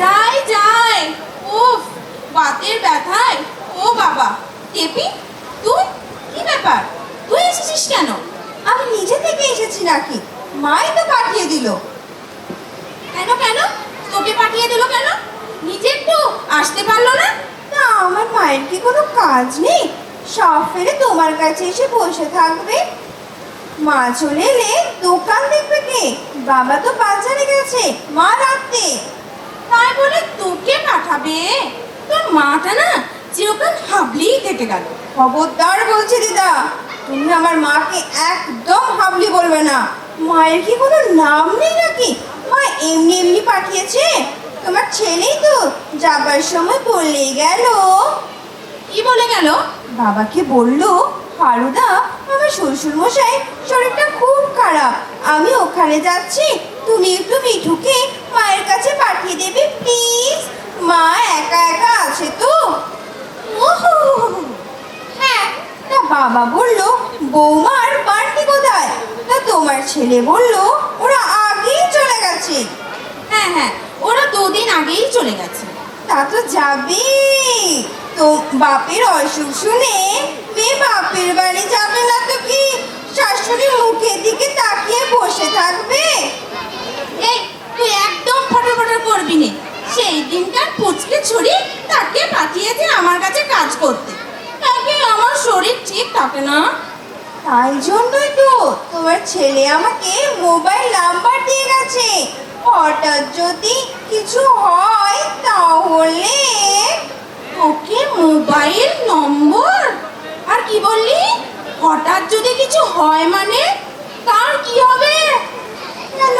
যাই যাই, উফ বাতের ব্যথায়। ও বাবা, টেপি তুই কি ব্যাপার, তুই এসেছিস কেন? আমি নিজে থেকে এসেছি নাকি? মাই তো পাঠিয়ে দিল। কেন কেন তোকে পাঠিয়ে দিল কেন? নিজে একটু আসতে পারলো না? না, আমার মায়ের কি কোনো কাজ নেই? সব ফেলে তোমার কাছে এসে বসে থাকবে? মা চলে এলে দোকান দেখবে কে? বাবা তো বাজারে গেছে মা রাখতে। তাই বলে তোকে পাঠাবে? তোর মাটা না চিরকাল হাবলিই কেটে গেল। খবরদার বলছি দিদা, তুমি আমার মাকে একদম হাবলি বলবে না। মায়ের কি কোনো নাম নেই নাকি? মা এমনি এমনি পাঠিয়েছে। তোমার ছেলেই তো যাবার সময় বললেই গেল। কি বলে গেল? বাবাকে বললো, ফালুদা আমার শ্বশুর মশাই শরীরটা খুব খারাপ, আমি ওখানে যাচ্ছি, তুমি একটু মিঠুকে মায়ের কাছে পাঠিয়ে দেবে প্লিজ। মা একা একা আছে তো। ওহো, হ্যাঁ, তা বাবা বলল বৌমার বাড়তি কোথায়? তা তোমার ছেলে বলল ওরা আগেই চলে গেছে। হ্যাঁ হ্যাঁ, ওরা 2 দিন আগেই চলে গেছে। তা তো যাবে তো, বাপের অসুখ শুনে মেয়ে বাপের বাড়ি যাবে না তো কি শাশুড়ির মুখের দিকে তাকিয়ে বসে থাকবে? এই তুই একদম ফটো ফটো করবি না। সেই দিনকার পুচকে ছুরি তাকে পাঠিয়েছে আমার কাছে কাজ করতে, তাকে আমার শরীর ঠিক থাকে না। তাই জন্যই তো তোমার ছেলে আমাকে মোবাইল নাম্বার দিয়ে গেছে, হঠাৎ যদি কিছু হয় তাহলে। ওকে মোবাইল নম্বর? আর কি বললি? হঠাৎ যদি কিছু হয় মানে? কার কি হবে? কেন,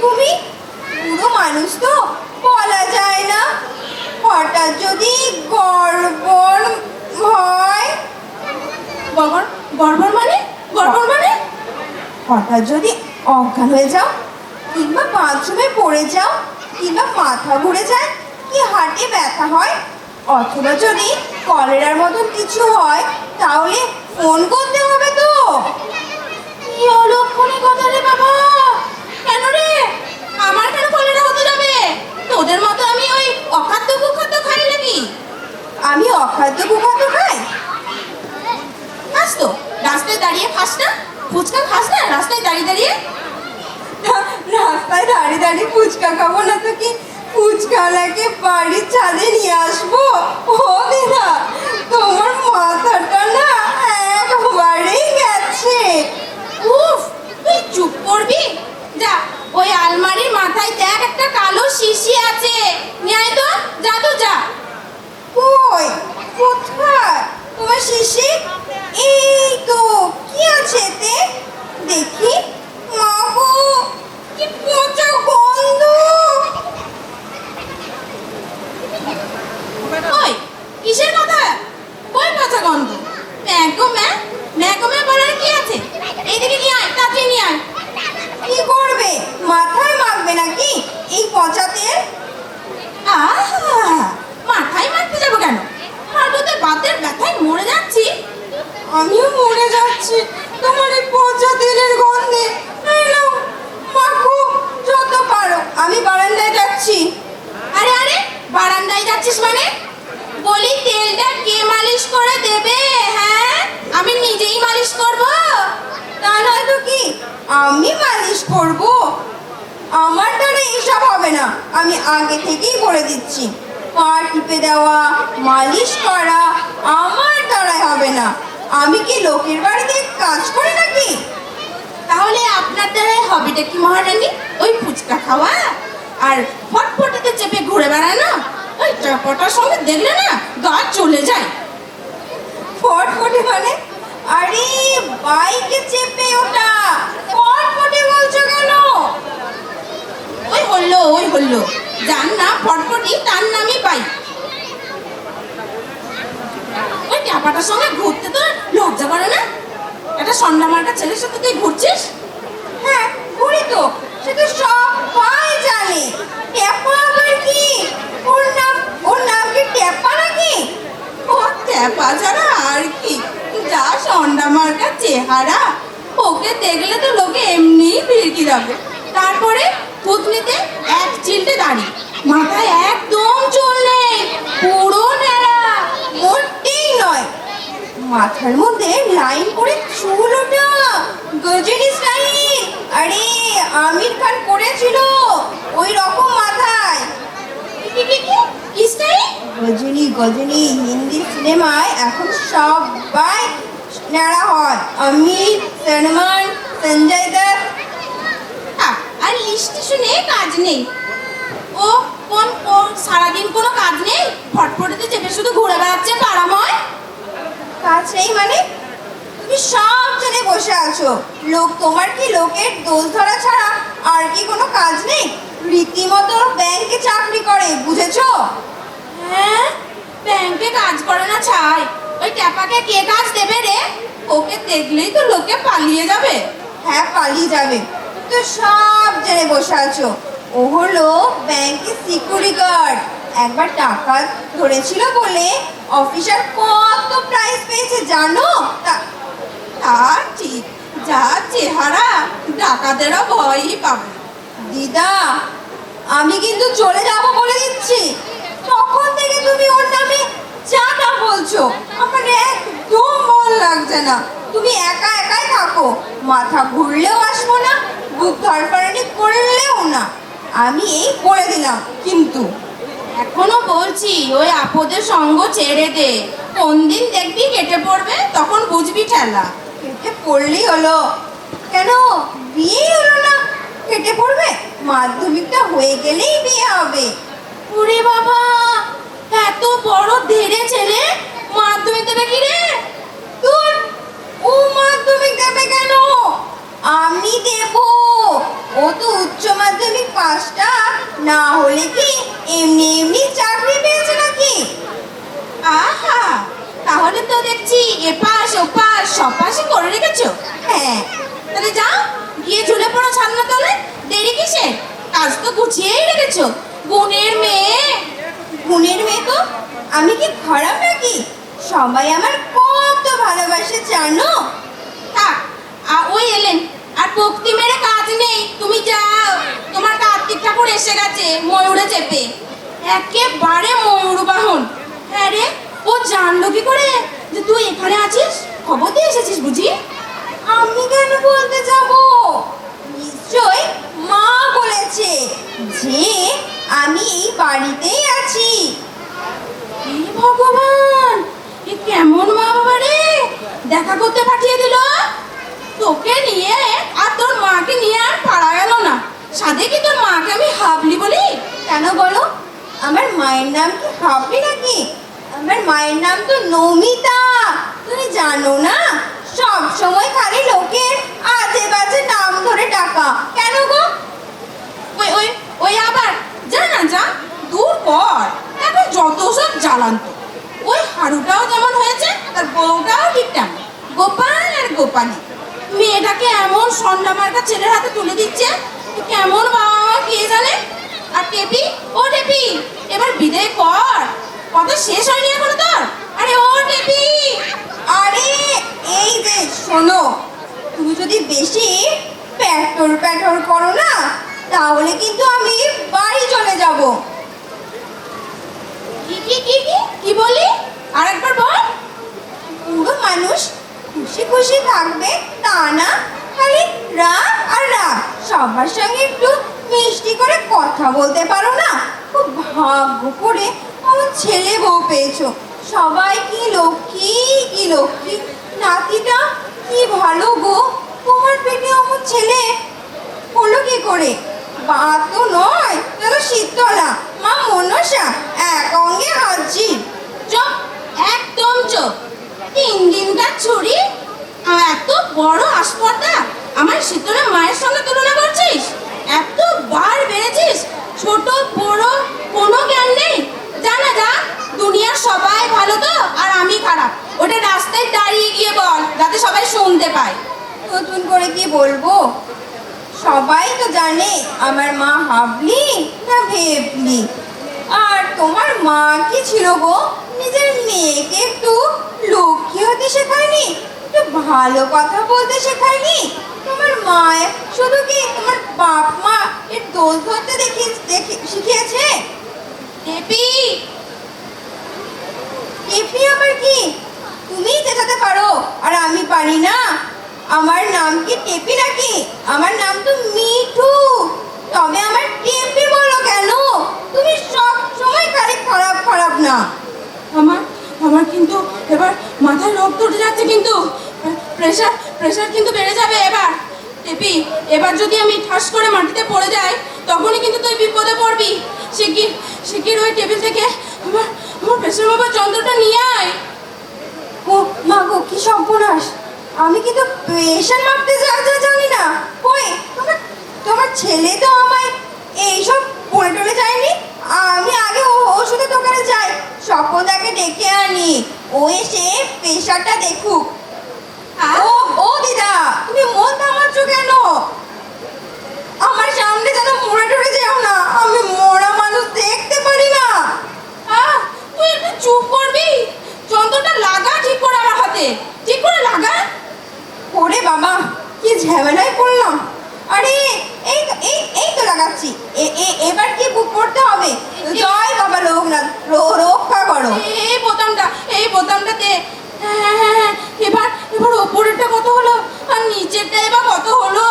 তুমি বুড়ো মানুষ তো, বলা যায় না। হঠাৎ যদি গড়বড় হয়। গড়বড়? গড়বড় মানে? গড়বড় মানে? হঠাৎ যদি অজ্ঞান হয়ে যাও, কিংবা বাথরুমে পড়ে যাও, কিংবা মাথা ঘুরে যায়, কি হাঁটে ব্যথা হয়, অথবা যদি কলেরার মতন কিছু হয়, তাহলে ফোন করতে হবে তো। কি অলক্ষণী কথা রে বাবা! কেন রে? আমার কেন কলেরা হতে যাবে? তোদের মতো আমি ওই অখাদ্য কুখাদ্য খাই নাকি? আমি অখাদ্য কুখাদ্য খাই? খাস তো, রাস্তায় দাঁড়িয়ে খাস না? ফুচকা খাস না রাস্তায় দাঁড়িয়ে দাঁড়িয়ে? রাস্তায় দাঁড়িয়ে দাঁড়িয়ে ফুচকা খাবো না তো কি ফুচকাওয়ালাকে বাড়ির ছাদে নিয়ে আসবো? ও দিদা, তোমার মাথাটা না একবারেই গেছে। উফ, তুই চুপ করবি? যা, ওই আলমারির মাথায় দেখ একটা কালো শিশি আছে, নিয়ে আয় তো, যা তো যা। কই, কোথায় তোমার শিশি? এই তো, কি আছে এতে দেখি। মা গো, কি পচা গন্ধ! ওই কিসের কথা? কই পচা গন্ধ? ম্যাগো ম্যা, ম্যাগো ম্যা বলার কি আছে? এইদিকে নিয়ে আয়, তাড়াতাড়ি নিয়ে আয়। কি করবে, মাথায় মাখবে নাকি এই পচা তেল? আহা, মাথায় মারতে যাবো কেন? হাঁটুতে বাতের ব্যথায় মরে যাচ্ছি। আমিও মরে যাচ্ছি তোমার এই পচা তেলের গন্ধে। এই নাও, মাখো যত পারো, আমি বারান্দায় যাচ্ছি। আরে আরে, বারান্দায় যাচ্ছিস মানে? বলি তেলটা কে মালিশ করে দেবে? হ্যাঁ, আমি নিজেই মালিশ করব। তা নয় তো কি, আমি মালিশ করব? আমার দ্বারা এসব হবে না, আমি আগে থেকেই বলে দিচ্ছি। পা টিপে দেওয়া, মালিশ করা আমার দ্বারাই হবে না। আমি কি লোকের বাড়িতে কাজ করি নাকি? তাহলে আপনার দ্বারাই হবেটা কি মহারানী? ওই ফুচকা খাওয়া আর ফটফটিতে চেপে ঘুরে বেড়ানো? ওই চপটার সঙ্গে দেখলে না গা চলে যায়। ফটফটে মানে? আরে বাইকে চেপে ওটা ফটফটে বলছো কেন? ওই হলো, যার নাম ফটফটি তার নামই পাই। ওই ট্যাপাটার সঙ্গে ঘুরতে তোর লজ্জা করে না? একটা সন্ধ্যা মার্কা ছেলের সাথে তুই ঘুরছিস? হ্যাঁ ঘুরি তো, সে তো সবাই জানে। ট্যাপা আবার কি? ওর নাম কি ট্যাপা নাকি? ও ট্যাপা ছাড়া আর কি? যা সন্ধ্যা মার্কা চেহারা, ওকে দেখলে তো লোকে এমনি ভিড় ঠিকই যাবে। তারপরে পুতনিতে এক চিলটে দাড়ি, মাথায় একদম চুল নেই, পুরো ন্যাড়া। মোটেই নয়, মাথার মধ্যে লাইন করে চুল ওঠা, গজনী স্টাইল। আরে আমির খান করেছিল ওই রকম মাথায়। কি স্টাইল? গজনী গজনী হিন্দি সিনেমায় এখন সবাই ন্যাড়া হয়, আমির, সলমান, সঞ্জয় দত্ত। আর লিস্টে শুনে কাজ নেই। ও সারাদিন কোনো কাজ নেই, ফটফটিতে চেপে শুধু ঘুরে বেড়াচ্ছে পাড়াময়। কাজ নেই মানে? তুমি সব জেনে বসে আছো, লোক তোমার কি লোকের দোষ ধরা ছাড়া আর কি কোনো কাজ নেই? রীতিমতো ব্যাংকে চাকরি করে, বুঝেছো? হ্যাঁ, ব্যাংকে কাজ করে না ছাই, ওই ট্যাপাকে কে কাজ দেবে রে? ওকে দেখলেই তো লোকে পালিয়ে যাবে। হ্যাঁ, পালিয়ে যাবে। তো সব জেনে বসে আছো, ও হলো ব্যাংকের সিকিউরিটি গার্ড। একবার টাকা ধরেছিল বলে অফিসার কত প্রাইজ পেয়েছে জানো? তা ঠিক, যা চেহারা, ডাকাতেরা ভয়ই পাবে। দিদা, আমি কিন্তু চলে যাব বলে দিচ্ছি। তখন থেকে তুমি ওর নামে যা তা বলছো, আমার একদম মন লাগছে না। তুমি একা একাই থাকো, মাথা ঘুরলেও আসবো না, বুক ধরফরানি করলেও না। আমি এই বলে দিলাম কিন্তু। এখনো বলছি ওই আপদের সঙ্গ ছেড়ে দে, কোন দিন দেখবি কেটে পড়বে, তখন বুঝবি ঠেলা। কেটে পড়লেই হলো কেন? বিয়েই হলো না, কেটে পড়বে? মাধ্যমিকটা হয়ে গেলেই বিয়ে হবে। ওরে বাবা, এত বড় ধেড়ে ছেলে মাধ্যমিক দেবে কি রে? তোর ও মাধ্যমিক দেবে কেন? আমি দেব। ও তো উচ্চ মাধ্যমিক পাসটা না হলে কি এমনি এমনি চাকরি পেয়েছে নাকি? আহা, তাহলে তো দেখছি এপাশ ওপাশ সব পাশই করে রেখেছো। হ্যাঁ, তাহলে যাও গিয়ে ঝুলে পড়ো ছাদনা তলে, দেরি কিসে? কাজ তো গুছিয়েই রেখেছো, গুণের মেয়ে। গুণের মেয়ে তো? আমি কি খারাপ নাকি? সবাই আমার কত ভালোবাসে জানো? থাক, ওই এলেন, আর ভক্তি মেরে কাজ নেই, তুমি যাও। তোমার কার্তিক ঠাকুর এসে গেছে ময়ূরে চেপে, একেবারে ময়ূর বাহন। হ্যাঁ রে, ও জানলো কি করে যে তুই এখানে আছিস? খবর দিয়ে এসেছিস বুঝি? আমি কেন বলতে যাব? নিশ্চয় মা বলেছে যে আমি এই বাড়িতেই আছি। হে ভগবান, এ কেমন মা বাবা রে, দেখা করতে পাঠিয়ে দিল। তোকে নিয়ে আর তোর মাকে নিয়ে আর পারা গেল না। সাধে কি তোর মাকে আমি হাবলি বলি? কেন বলো? আমার মায়ের নাম কি হাবলি নাকি? আমার মায়ের নাম তো নমিতা। তুমি জানো না? সব সময় খালি লোকের আজে বাজে নাম ধরে ডাকা। কেন গো? ওই ওই ওই আবার যা না যা, দূর কর। এখন যত সব জ্বালান্ত। ওই হাড়ুটাও যেমন হয়েছে, তার বউটাও ঠিক তেমন, গোপাল আর গোপালী। মেয়েটাকে এমন সন্ধ্যা মার্কা ছেলের হাতে তুলে দিচ্ছে, কেমন বাবা মা কে জানে। আর টেপি, ও টেপি, এবার বিদায় কর, কথা শেষ হয়নি এখনো তোর। আরে ও টেপি। আরে এই যে শোনো, তুমি যদি বেশি প্যাটর প্যাটর করো না, তাহলে কিন্তু আমি বাড়ি চলে যাব। কি কি কি কি কি বলি? আর একবার বল। পুরো মানুষ খুশি খুশি থাকবে তা না, খালি রাগ আর রাগ। সবার সঙ্গে একটু মিষ্টি করে কথা বলতে পারো না? খুব ভাগ্য করে আমার ছেলে বউ পেয়েছো। সবাই কি লক্ষ্মী, কি লক্ষ্মী। নাতিটা কি ভালো গো, তোমার পেটে আমার ছেলে হলো কি করে? বা তো নয়, যেন শীতলা মা মনসা এক অঙ্গে হাজির। চুপ, একদম চুপ। 3 দিনকার ছুরি আর এত বড় আসপর্দা আমার শীতলা মায়ের সঙ্গে তুলনা করছিস? এত বার বেড়েছিস, ছোট বড় কোনো জ্ঞান নেই। জানা যা, দুনিয়ার সবাই ভালো তো আর আমি খারাপ, ওটা রাস্তায় দাঁড়িয়ে গিয়ে বল, যাতে সবাই শুনতে পায়। নতুন করে কি বলবো? সবাই তো জানে আমার মা হাবলি না ভেবলি। আর তোমার মা কি ছিল গো? নিজের মেয়েকে একটু লক্ষ্মী হতে শেখায়নি? একটু ভালো কথা বলতে শেখায়নি? তোমার মায়ের শুধু কি তোমার বাপ মা এর দোষ ধরতে দেখে শিখিয়েছে? টেপি, টেপি আবার কি? তুমিই চেঁচাতে পারো আর আমি পারি না? আমার নাম কি টেপি নাকি? আমার নাম তো মিঠু। তবে আমার টেপি বলো কেন? তুমি সব সময় খালি খারাপ খারাপ না। আমার আমার কিন্তু এবার মাথায় রক্ত উঠে যাচ্ছে, কিন্তু প্রেশার প্রেশার কিন্তু বেড়ে যাবে এবার। টেপি, এবার যদি আমি ঠাস করে মাটিতে পড়ে যাই তখনই কিন্তু তুই বিপদে পড়বি। শিগগির ওই টেবিল থেকে আমার আমার প্রেশার মাপার যন্ত্রটা নিয়ে আয়। ও মা গো, কি সর্বনাশ! আমি কিন্তু প্রেশার মাপতে জানি না। কই তোমার তোমার ছেলে তো আমায় এইসব বলে টলে যায়নি। আমি আগে ওষুধের দোকানে যাই, সকলদাকে ডেকে আনি, ও এসে প্রেশারটা দেখুক। ও ও দিদা, তুমি মন থামাচ্ছ কেন? আমার সামনে যেন মরে টরে যেও না, আমি মরা মানুষ দেখতে পারি না। তুই একটু চুপ করবি? যন্ত্রটা লাগা ঠিক করে আমার হাতে, ঠিক করে লাগা। ওরে বাবা, কি ঝামেলায় পড়লাম! আরে এই তো এই তো লাগাচ্ছি। এবার কি বুক করতে হবে? জয় বাবা লোকনাথ, রক্ষা করো। এই বোতামটা দে। হ্যাঁ, এবার ওপরেরটা কত হলো আর নিচেরটা এবার কত হলো?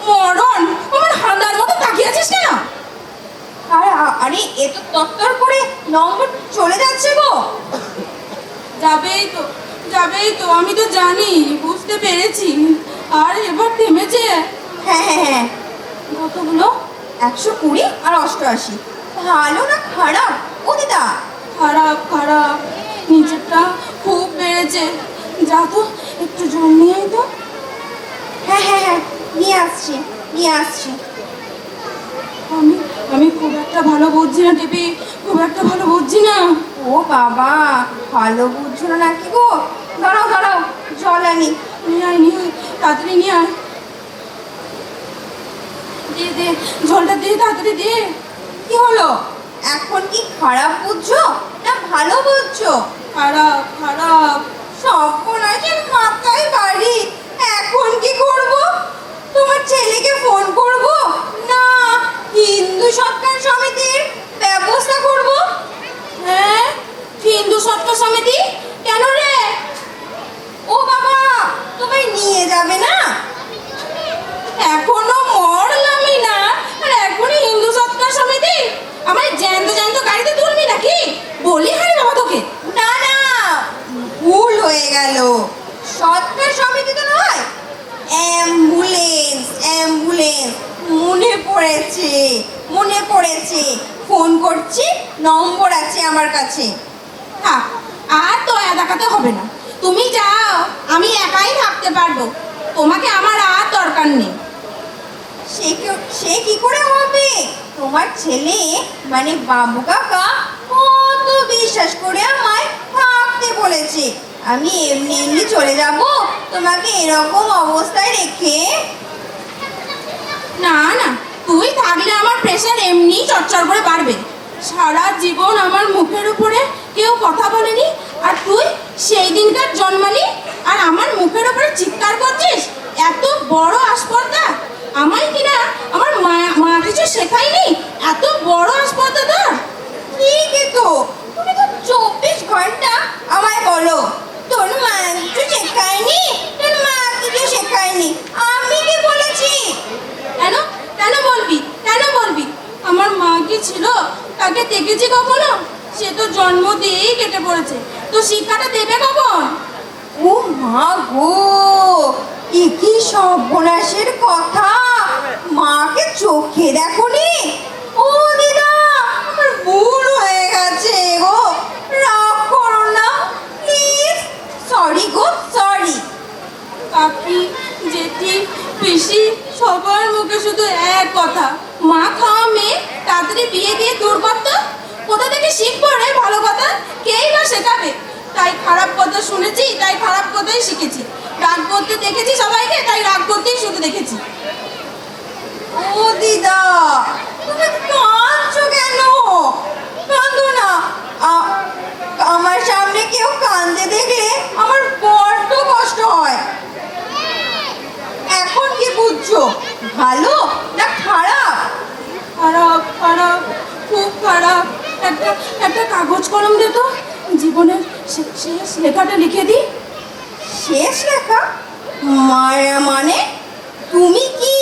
মরণ, আমার হাঁদার মতো তাকিয়ে আছিস কেন? আরে এ তো তত্তর করে নম্বর চলে যাচ্ছে গো। যাবেই তো, আমি তো জানি, বুঝতে পেরেছি। আর এবার থেমেছে। হ্যাঁ, কতগুলো? 120 আর 88। ভালো না খারাপ ও দিদা? খারাপ, নিচেরটা খুব বেড়েছে। যা তো একটু জল নিয়ে আয় তো। হ্যাঁ, নিয়ে আসছি। আমি খুব একটা ভালো বুঝছি না টিপি, খুব একটা ভালো বুঝছি না। ও বাবা, ভালো বুঝছো না নাকি গো? দাঁড়াও, জল আনি। নিয়ে আয়, তাড়াতাড়ি নিয়ে আয়। দে জলটা দে, তাড়াতাড়ি দে। কি হলো? এখন কি খারাপ বুঝছো না ভালো বুঝছো? খারাপ। সর্বনাশের মাথায় বাড়ি। এখন কি করব? তোমার ছেলেকে ফোন করব না হিন্দু সৎকার সমিতির ব্যবস্থা করব? হ্যাঁ, হিন্দু সৎকার সমিতি? কেন রে? ও বাবা, তোমায় নিয়ে যাবে না? এখনো মরলামই না আর এখনই হিন্দু সৎকার সমিতি? আমায় জ্যান্ত গাড়িতে তুলবি নাকি? বলি হারি বাবা তোকে। না, ভুল হয়ে গেল। সৎকার সমিতি তো নয়, অ্যাম্বুলেন্স। মনে পড়েছে। ফোন করছি, নম্বর আছে আমার কাছে। থাক, আর দয়া দেখাতে হবে না। তুমি যাও, আমি একাই থাকতে পারবো। তোমাকে আমার আর দরকার নেই। সে কি করে হবে? তোমার ছেলে মানে বাবু কাকা কত বিশ্বাস করে আমায় থাকতে বলেছে। আমি এমনি চলে যাব তোমাকে এরকম অবস্থায় রেখে? না, তুই থাকলে আমার প্রেশার এমনি চড়চড় করে বাড়বে। সারা জীবন আমার মুখের উপরে কেউ কথা বলেনি, আর তুই সেই দিনকার জন্মালি আর আমার মুখের উপরে চিৎকার করছিস। এত বড় আসপর্দা! আমায় কিনা আমার মা কিছু শেখায়নি? এত বড় আসপর্দা তোর! ঠিকই তো, তুমি তো 24 ঘন্টা আমায় বলো তোর মা কিছু শেখায়নি। আমি কি বলেছি? কেন বলবি? আমার মা কি ছিল? তাকে দেখেছি কখনো? সে তো জন্ম দিয়েই কেটে পড়েছে, তো শিক্ষাটা দেবে কখন? ও মা গো, কি সর্বনাশের কথা! মাকে চোখে দেখোনি? ও দিদা, আমার ভুল হয়ে গেছে গো, রাগ করো না প্লিজ। Sorry go, sorry. কাকি, জেঠি, পিসি সবার মুখে শুধু এক কথা, মা খাওয়া মেয়ে, তাড়াতাড়ি বিয়ে দিয়ে দূর করতো। কোথা থেকে শিখবো রে ভালো কথা? কেই বা শেখাবে? তাই খারাপ কথা শুনেছি, তাই খারাপ কথাই শিখেছি। রাগ করতে দেখেছি সবাইকে, তাই রাগ করতেই শুধু দেখেছি। ও দিদা, তুমি কাঁদছো কেন? কাঁদো না। আমার সামনে কেউ কাঁদতে দেখলে আমার বড্ড কষ্ট হয়। করছো? ভালো না খারাপ? খারাপ খারাপ, খুব খারাপ। একটা একটা কাগজ কলম দে তো, জীবনের শেষ লেখাটা লিখে দিই। শেষ লেখা? মানে তুমি কি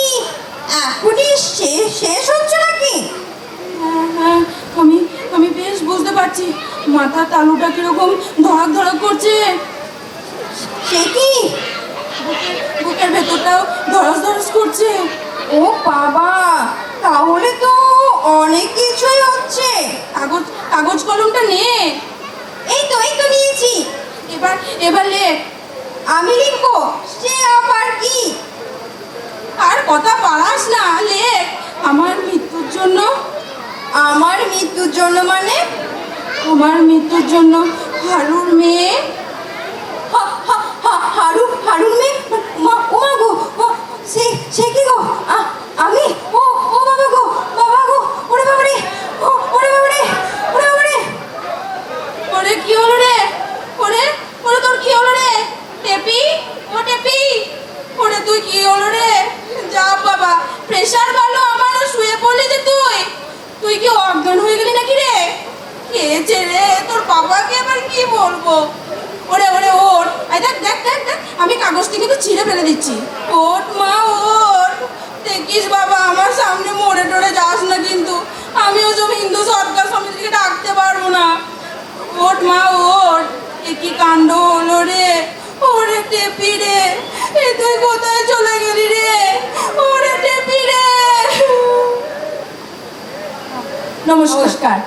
এখনই শেষ হচ্ছে নাকি? হ্যাঁ হ্যাঁ, আমি আমি বেশ বুঝতে পারছি, মাথার তালুটা কিরকম ধড়াক ধড়াক করছে। সে কি? বুকের ভেতরটাও ধড়াস ধড়াস করছে। ও বাবা, তাহলে তো অনেক কিছুই হচ্ছে। কাগজ কাগজ কলমটা নে। এই তো নিয়েছি। এবার এবার লেখ। আমি লিখবো? সে আবার কি? আর কথা পারাস না, লেখ। আমার মৃত্যুর জন্য। আমার মৃত্যুর জন্য মানে? আমার মৃত্যুর জন্য হারুর মেয়ে। হারুন মেয়ে? ও মা গো, সে কি গো? আমি? ও বাবা গো, বাবা গো, ওরে বাবা রে, ওরে বাবা রে, ওরে বাবা রে। ওরে কি হলো রে? ওরে ওরে তোর কি হলো রে? টেপি, ও টেপি, ওরে তুই কি হলো রে? যা বাবা, প্রেসার ভালো আমার, শুয়ে পড়লি যে তুই। তুই কি অজ্ঞান হয়ে গেলি নাকি রে? খেয়েছে রে, তোর বাবাকে এবার কি বলবো? ওরে ওরে ওঠ, এই দেখ দেখ দেখ দেখ, আমি কাগজটি কিন্তু ছিঁড়ে ফেলে দিচ্ছি। ওঠ মা ওঠ, দেখিস বাবা আমার সামনে মরে টরে যাস না কিন্তু, আমি ওসব হিন্দু সরকার সমিতিকে ডাকতে পারবো না। ওঠ মা ওঠ, এ কি কাণ্ড হলো রে? ওরে টেপি রে, এ তুই কোথায় চলে গেলি রে? ওরে টেপি রে। নমস্কার।